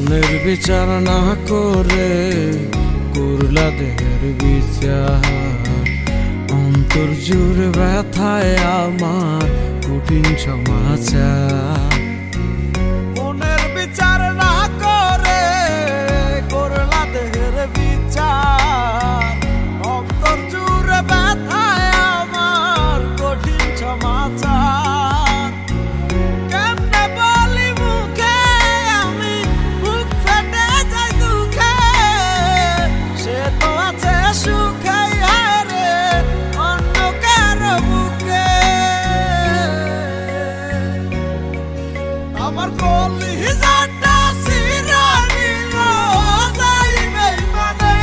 মনের বিচার না করে করলা দেহের বিচার, অন্তর জুড়ে ব্যথায় আমার কঠিন সমাচার। মনের বিচার না করে করলা দেহের বিচার, অন্তর জুড়ে ব্যথায় আমার কঠিন সমাচার। আমার কলিজাটা ছিঁড়া নিল যাই বেইমানে,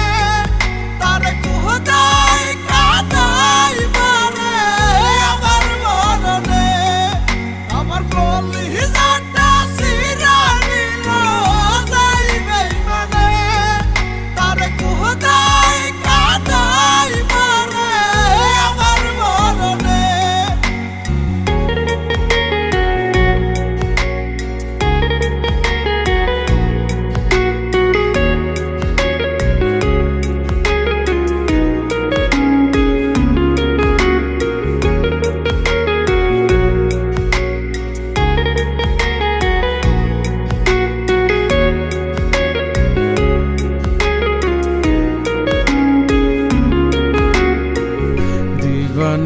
তারে কোথায় কাঁদাই মারে আমার মরণে। আমার কলিজাটা ছিঁড়া নিল যাই বেইমানে, তারে কোথায় কাঁদাই মারে আমার মরণে।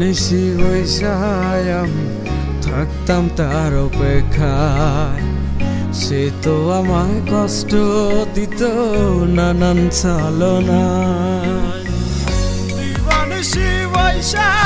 নিশি বৈশায় আমি থাকতাম তার অপেক্ষায়, সে তো আমায় কষ্ট দিত নানান ছলনায়। নিশি বৈশায়